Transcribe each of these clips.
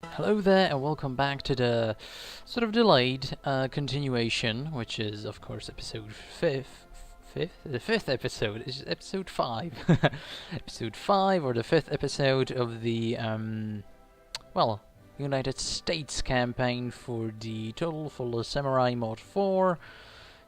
Hello there, and welcome back to the sort of delayed continuation, which is, of course, episode the fifth episode is episode 5, episode 5, or the fifth episode of the well, United States campaign for the Total for the Samurai Mod 4.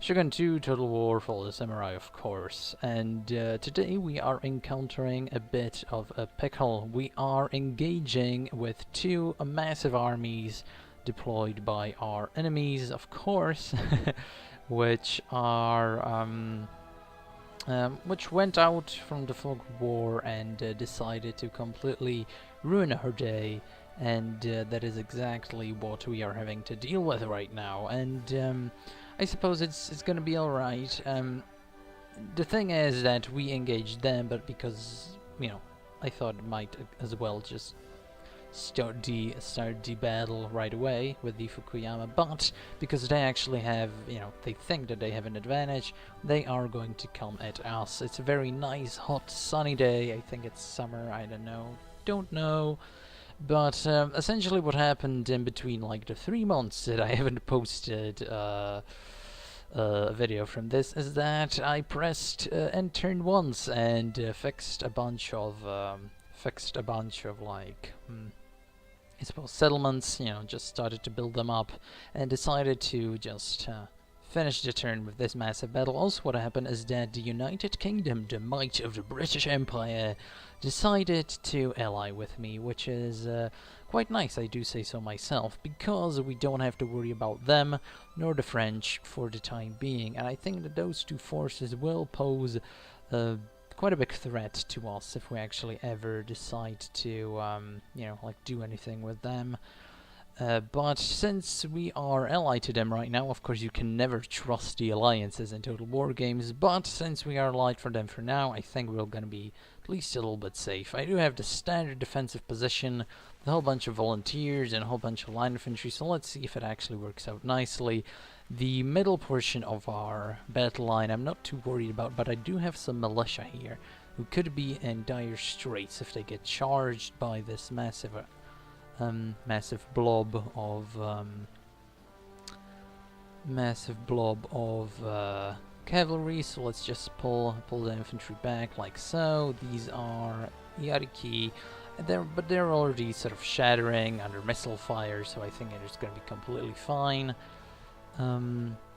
Shogun 2 Total War for the Samurai, of course. And today we are encountering a bit of a pickle. We are engaging with two massive armies deployed by our enemies, of course, which are which went out from the Fog War and decided to completely ruin our day. And that is exactly what we are having to deal with right now. And I suppose it's gonna be alright. The thing is that we engaged them, but because, I thought it might as well just start the battle right away with the Fukuyama, but because they actually have, they think that they have an advantage, they are going to come at us. It's a very nice, hot, sunny day. I think it's summer, I don't know. But essentially what happened in between like the 3 months that I haven't posted a video from this is that I pressed and turned once and fixed a bunch of like I suppose settlements, just started to build them up and decided to just finish the turn with this massive battle. Also what happened is that the United Kingdom, the might of the British Empire, decided to ally with me, which is quite nice, I do say so myself, because we don't have to worry about them nor the French for the time being, and I think that those two forces will pose quite a big threat to us if we actually ever decide to, like do anything with them. But since we are allied to them right now, of course you can never trust the alliances in Total War games, but since we are allied for them for now, I think we're gonna be at least a little bit safe. I do have the standard defensive position, a whole bunch of volunteers and a whole bunch of line infantry, so let's see if it actually works out nicely. The middle portion of our battle line I'm not too worried about, but I do have some militia here who could be in dire straits if they get charged by this massive blob of cavalry. So let's just pull the infantry back like so. These are Yariki, but they're already sort of shattering under missile fire, so I think it is going to be completely fine.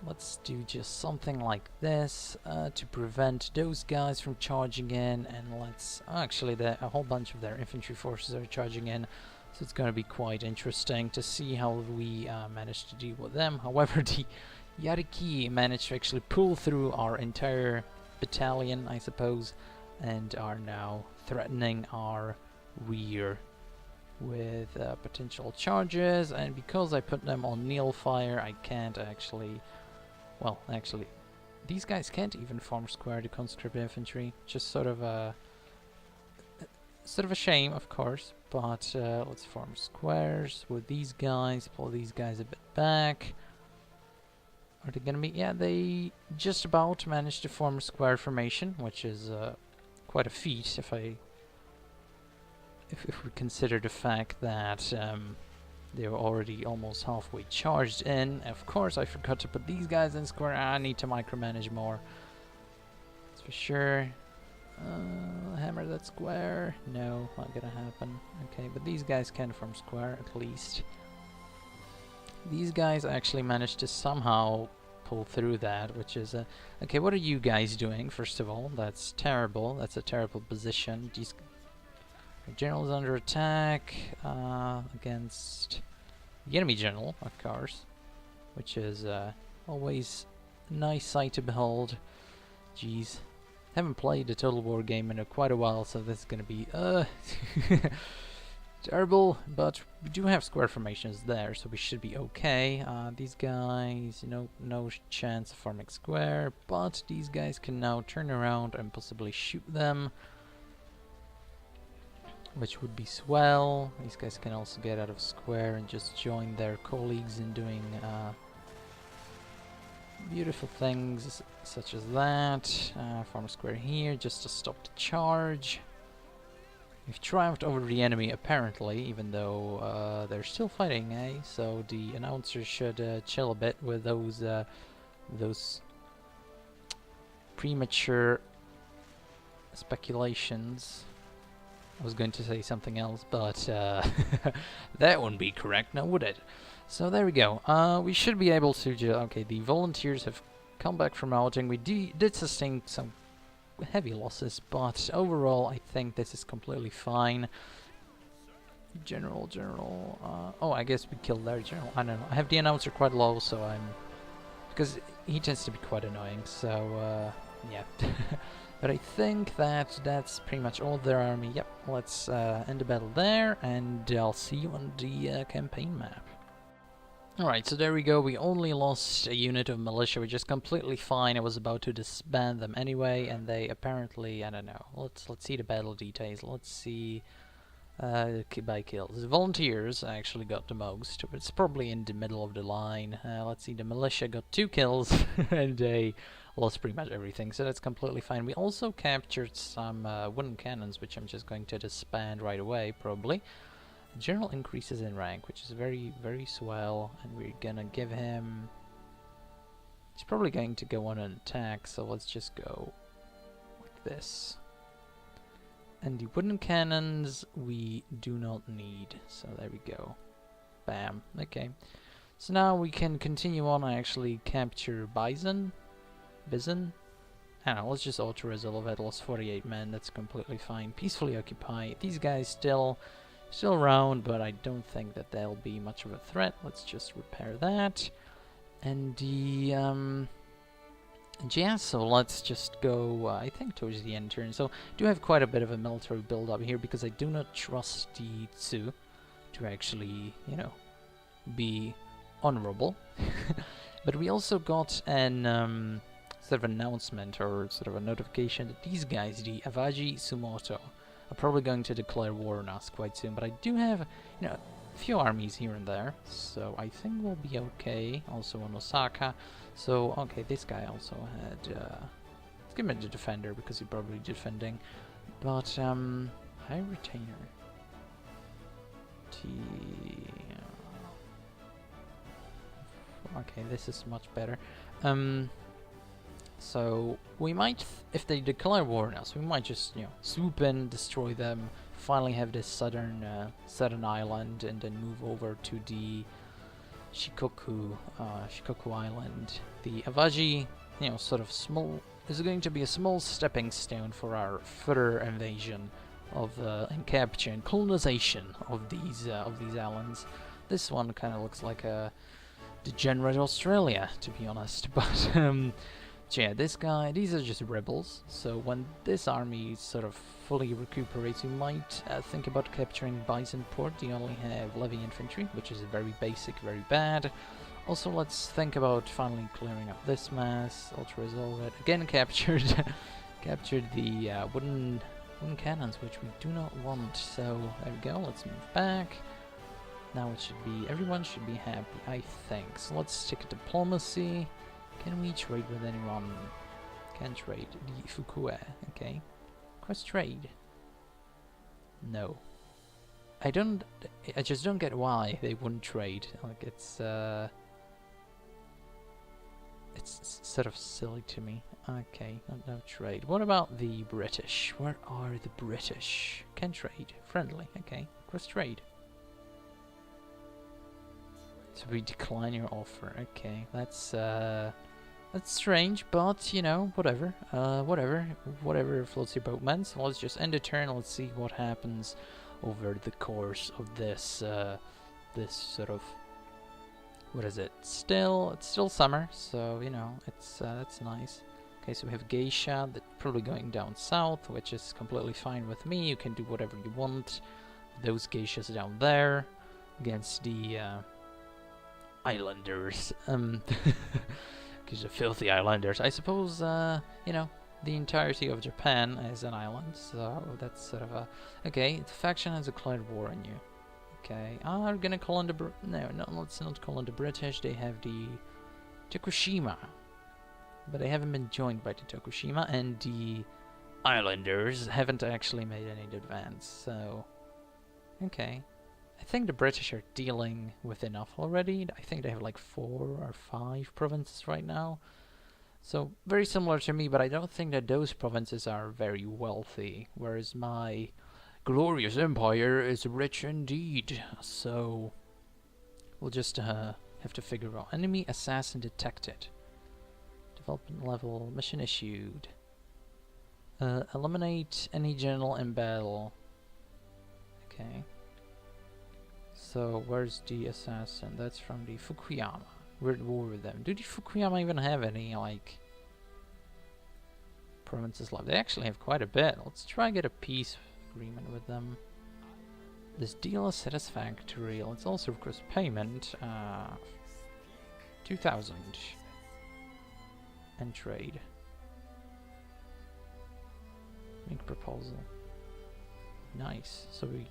Let's do just something like this to prevent those guys from charging in, and let's actually a whole bunch of their infantry forces are charging in. So it's going to be quite interesting to see how we manage to deal with them. However, the Yariki managed to actually pull through our entire battalion, I suppose, and are now threatening our rear with potential charges. And because I put them on kneel fire, I can't actually... Well, actually, these guys can't even form square to conscript infantry. Just sort of a shame, of course, but let's form squares with these guys, pull these guys a bit back. Are they gonna be... Yeah, they just about managed to form a square formation, which is quite a feat if we consider the fact that they were already almost halfway charged in. Of course, I forgot to put these guys in square. I need to micromanage more. That's for sure. Hammer that square. No, not gonna happen. Okay, but these guys can form square at least. These guys actually managed to somehow pull through that, which is okay. What are you guys doing? First of all, that's terrible. That's a terrible position. These generals under attack against the enemy general, of course, which is always a nice sight to behold. Jeez. Haven't played a Total War game in quite a while, so this is gonna be terrible, but we do have square formations there, so we should be okay. These guys, no chance of forming square, but these guys can now turn around and possibly shoot them, which would be swell. These guys can also get out of square and just join their colleagues in doing beautiful things such as that. Form a square here just to stop the charge. We've triumphed over the enemy, apparently, even though they're still fighting, eh? So the announcers should chill a bit with those premature speculations. I was going to say something else, but that wouldn't be correct, now would it? So there we go. We should be able to... okay, the volunteers have come back from outing. We did sustain some heavy losses, but overall I think this is completely fine. General, oh, I guess we killed their general. I don't know. I have the announcer quite low, so because he tends to be quite annoying, so yeah. But I think that's pretty much all of their army. Yep, let's end the battle there, and I'll see you on the campaign map. Alright, so there we go. We only lost a unit of militia, which is completely fine. I was about to disband them anyway, and they apparently, I don't know. Let's see the battle details. Let's see by kills. The volunteers actually got the most, but it's probably in the middle of the line. Let's see, the militia got 2 kills, and they lost pretty much everything, so that's completely fine. We also captured some wooden cannons, which I'm just going to disband right away, probably. General increases in rank, which is very, very swell, and we're gonna give him... he's probably going to go on an attack, so let's just go like this. And the wooden cannons we do not need, so there we go. Bam. Okay. So now we can continue on and actually capture Bison? I don't know, let's just auto-resolve it. Lost 48 men, that's completely fine. Peacefully occupy. These guys still around, but I don't think that they'll be much of a threat. Let's just repair that. And the yeah, so let's just go, I think, towards the end turn. So, I do have quite a bit of a military build-up here, because I do not trust the Tsu to actually, you know, be honorable. But we also got an sort of announcement, or sort of a notification, that these guys, the Avaji Sumoto, are probably going to declare war on us quite soon. But I do have, you know, a few armies here and there, so I think we'll be okay. Also on Osaka. So, okay, this guy also had, let's give him the defender, because he's probably defending. But, high retainer. Okay, this is much better. So, we might, if they declare war on us, we might just, you know, swoop in, destroy them, finally have this southern island, and then move over to the Shikoku Island. The Avaji, you know, sort of small, is going to be a small stepping stone for our further invasion of and capture and colonization of these islands. This one kind of looks like a degenerate Australia, to be honest. But yeah, this guy, these are just rebels. So when this army sort of fully recuperates, we might think about capturing Bison Port. They only have levy infantry, which is very basic, very bad. Also, let's think about finally clearing up this mess. Ultra resolve it. Again, captured the wooden cannons, which we do not want. So there we go. Let's move back. Now it should be, everyone should be happy, I think. So let's stick diplomacy. Can we trade with anyone? Can trade. The Fukue, okay. Quest trade. No. I just don't get why they wouldn't trade. Like, it's sort of silly to me. Okay, no trade. What about the British? Where are the British? Can trade. Friendly, okay. Quest trade. So we decline your offer. Okay, that's strange, but you know, whatever. Whatever floats your boat, man. So let's just end the turn. Let's see what happens over the course of this this sort of, what is it? It's still summer, so you know, it's that's nice. Okay, so we have Geisha that's probably going down south, which is completely fine with me. You can do whatever you want. Those geishas down there against the islanders, because the filthy islanders. I suppose, you know, the entirety of Japan is an island, so that's sort of a... Okay, the faction has declared war on you. Okay, we're gonna call on the... No, let's not call on the British. They have the Tokushima, but they haven't been joined by the Tokushima, and the islanders haven't actually made any advance, so... Okay. I think the British are dealing with enough already. I think they have like 4 or 5 provinces right now. So, very similar to me, but I don't think that those provinces are very wealthy, whereas my glorious empire is rich indeed. So, we'll just have to figure out. Enemy assassin detected. Development level, mission issued. Eliminate any general in battle. Okay. So, where's the assassin? That's from the Fukuyama. We're at war with them. Do the Fukuyama even have any, like, provinces left? They actually have quite a bit. Let's try and get a peace agreement with them. This deal is satisfactory. Let's also request payment. 2,000. And trade. Make proposal. Nice. So we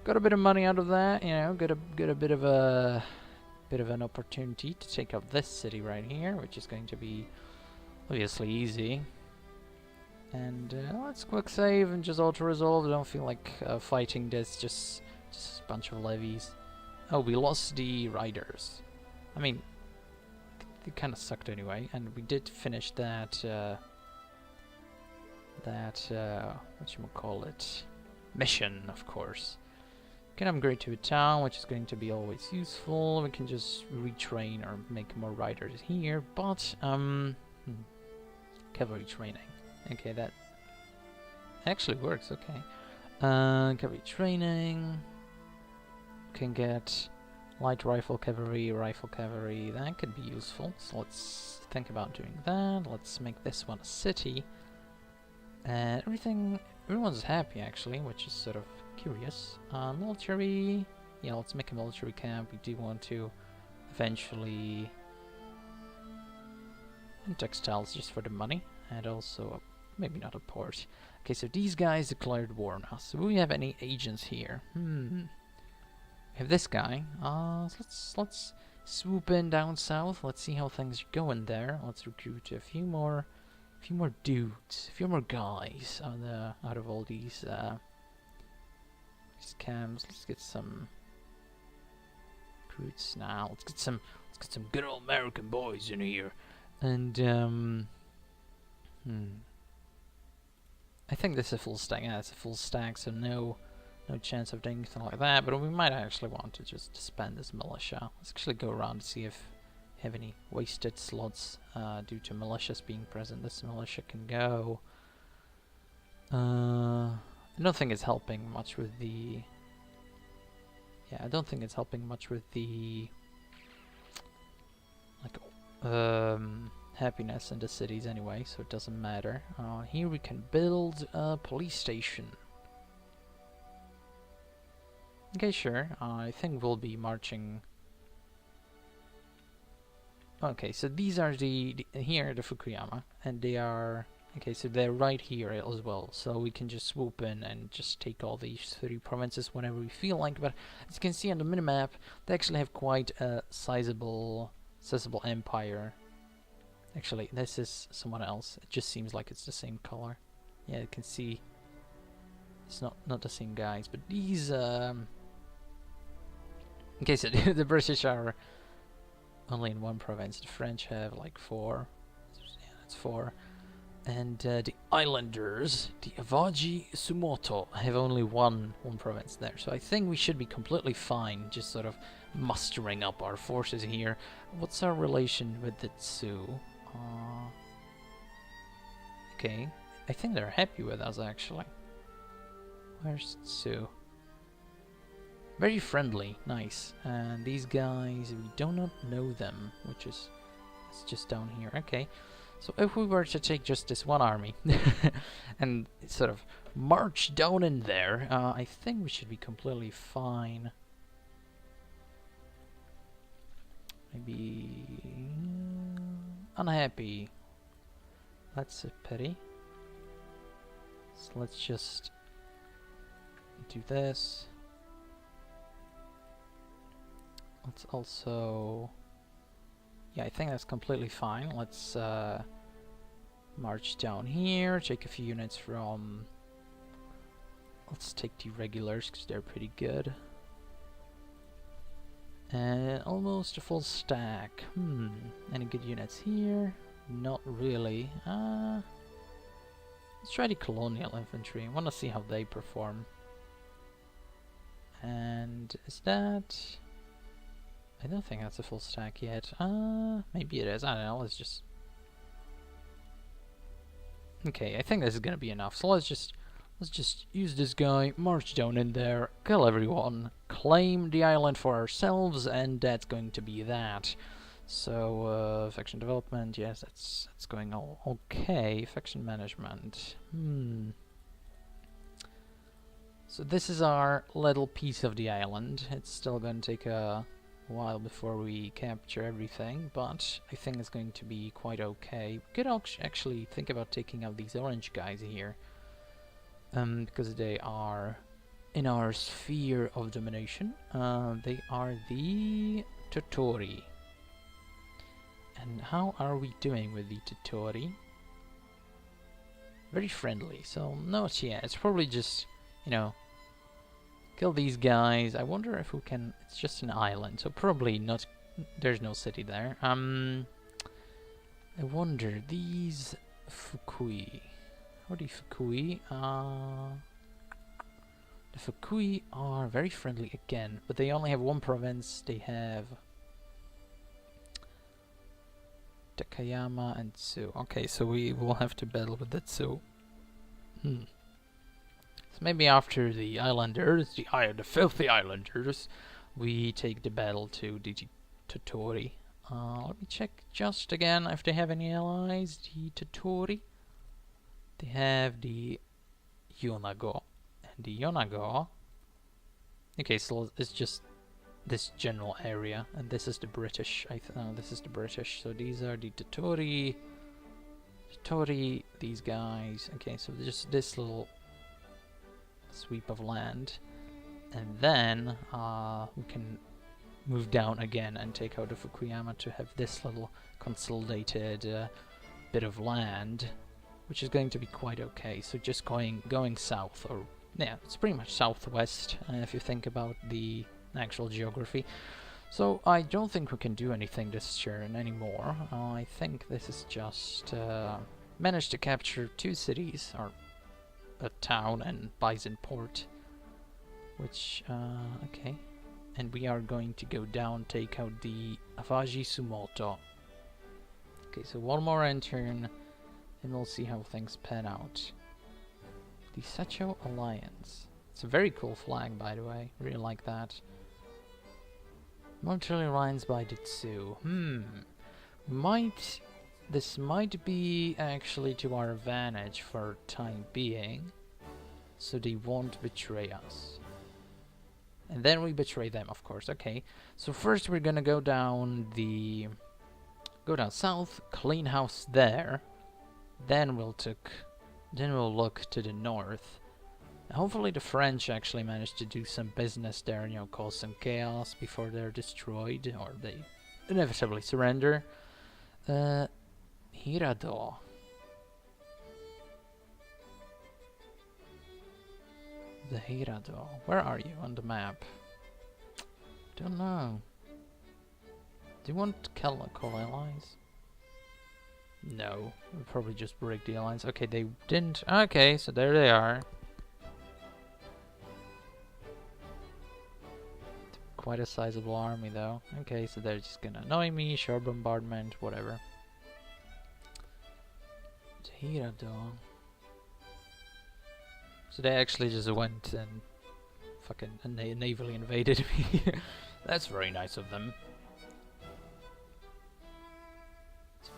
got a bit of money out of that, you know, got a bit of an opportunity to take up this city right here, which is going to be obviously easy. And let's quick save and just auto-resolve. I don't feel like fighting this, just a bunch of levies. Oh, we lost the riders. I mean, they kind of sucked anyway, and we did finish that, whatchamacallit, mission, of course. We can upgrade to a town, which is going to be always useful. We can just retrain or make more riders here, but, cavalry training. Okay, that actually works, okay. Cavalry training. Can get light rifle cavalry, that could be useful. So let's think about doing that. Let's make this one a city. And everyone's happy actually, which is sort of curious. Military, yeah, let's make a military camp. We do want to eventually... And textiles just for the money, and also maybe not a port. Okay, so these guys declared war on us. Do we have any agents here? We have this guy. Let's swoop in down south. Let's see how things are going there. Let's recruit a few more dudes, a few more guys out of all these camps. Let's get some recruits now. Let's get some good old American boys in here. And I think this is a full stack. Yeah, it's a full stack, so no chance of doing anything like that. But we might actually want to just disband this militia. Let's actually go around and see if we have any wasted slots due to militias being present. This militia can go. I don't think it's helping much with the... Yeah, I don't think it's helping much with the... like, happiness in the cities anyway, so it doesn't matter. Here we can build a police station. Okay, sure. I think we'll be marching... Okay, so these are the here, the Fukuyama, and they are... Okay, so they're right here as well, so we can just swoop in and just take all these 3 provinces whenever we feel like. But as you can see on the minimap, they actually have quite a sizable empire. Actually, this is someone else. It just seems like it's the same color. Yeah, you can see it's not the same guys, but these okay, so the British are only in 1 province. The French have like 4. Yeah, that's 4. And the islanders, the Avaji Sumoto, have only one province there. So I think we should be completely fine, just sort of mustering up our forces here. What's our relation with the Tsu? Okay, I think they're happy with us actually. Where's Tsu? Very friendly, nice. And these guys, we do not know them, which is it's just down here. Okay. So if we were to take just this one army and sort of march down in there, I think we should be completely fine. Maybe unhappy. That's a pity. So let's just do this. Let's also... Yeah, I think that's completely fine. Let's March down here, take a few units from... Let's take the regulars, because they're pretty good. And almost a full stack. Any good units here? Not really. Let's try the colonial infantry. I want to see how they perform. And is that... I don't think that's a full stack yet. Maybe it is. I don't know. Let's just... Okay, I think this is gonna be enough. So let's just use this guy, march down in there, kill everyone, claim the island for ourselves, and that's going to be that. So, faction development, yes, that's going all okay. Faction management, So this is our little piece of the island. It's still going to take a while before we capture everything, but I think it's going to be quite okay. We could actually think about taking out these orange guys here. Because they are in our sphere of domination. They are the Totori. And how are we doing with the Totori? Very friendly, so not yet. It's probably just, you know, kill these guys. I wonder if we can... It's just an island, so probably not... There's no city there. I wonder, these Fukui... How are the Fukui? The Fukui are very friendly again, but they only have one province. They have Takayama and Tsu. Okay, so we will have to battle with the Tsu. So maybe after the islanders, the filthy islanders, we take the battle to the Totori. Let me check just again if they have any allies. The Totori. They have the Yonago, and the Yonago... Okay, so it's just this general area, and this is the British. No, this is the British. So these are the Totori, these guys. Okay, so just this little sweep of land, and then we can move down again and take out the Fukuyama to have this little consolidated bit of land, which is going to be quite okay. So just going south, or yeah, it's pretty much southwest if you think about the actual geography. So I don't think we can do anything this turn anymore. I think this is just managed to capture 2 cities, or a town and Bison Port, which okay, and we are going to go down, take out the Avaji Sumoto. Okay, so one more end turn, and we'll see how things pan out. The Sacho Alliance. It's a very cool flag, by the way. Really like that. Military alliance by the Tsu. This might be actually to our advantage for time being, so they won't betray us. And then we betray them, of course. Okay. So first we're gonna go down south, clean house there. Then we'll look to the north. Hopefully the French actually manage to do some business there and, you know, cause some chaos before they're destroyed, or they inevitably surrender. Hirado. The Hirado. Where are you on the map? Don't know. Do you want to call allies? No, we'll probably just break the alliance. Okay, they didn't. Okay, so there they are. Quite a sizable army, though. Okay, so they're just gonna annoy me, short bombardment, whatever. Hirado. So they actually just went and fucking navally invaded me. That's very nice of them.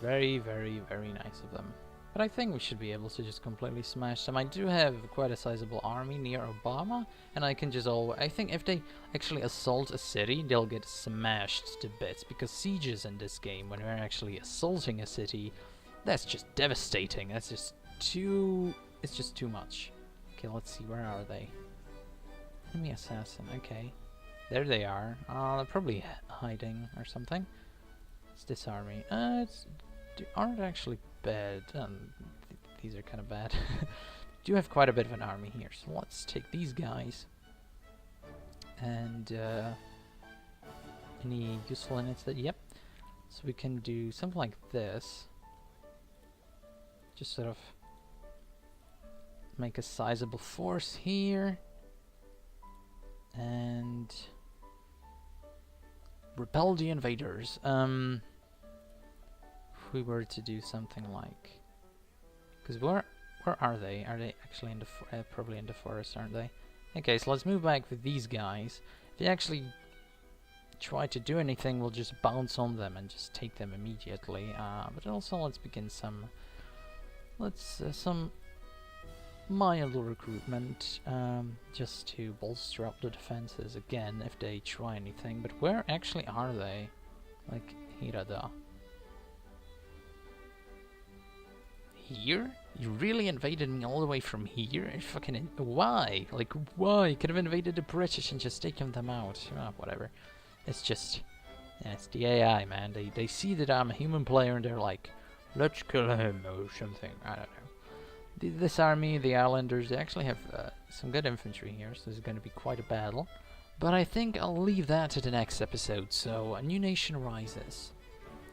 Very, very, very nice of them. But I think we should be able to just completely smash them. I do have quite a sizable army near Obama, and I can just I think if they actually assault a city, they'll get smashed to bits, because sieges in this game, when we're actually assaulting a city, that's just devastating. That's just too... it's just too much. Okay, let's see, where are they? Enemy assassin, okay. There they are. They're probably hiding or something. It's this army. They aren't actually bad. These are kind of bad. Do have quite a bit of an army here, so let's take these guys. And any useful units that? Yep. So we can do something like this. Just sort of make a sizable force here. And repel the invaders. If we were to do something like, because where are they? Are they actually in the probably in the forest, aren't they? Okay, so let's move back with these guys. If they actually try to do anything, we'll just bounce on them and just take them immediately. But also let's begin some mild recruitment, just to bolster up the defenses again if they try anything. But where actually are they? Like Hirada. Here? You really invaded me all the way from here? Fucking why? Like why? You could have invaded the British and just taken them out. Whatever. It's just, yeah, it's the AI, man. They see that I'm a human player and they're like, let's kill him or something. I don't know. This army, the Islanders, they actually have some good infantry here, so this is going to be quite a battle. But I think I'll leave that to the next episode. So, a new nation rises.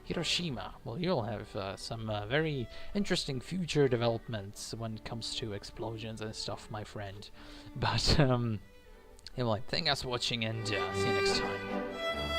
Hiroshima. Well, you'll have some very interesting future developments when it comes to explosions and stuff, my friend. But, anyway, thank you guys for watching, and see you next time.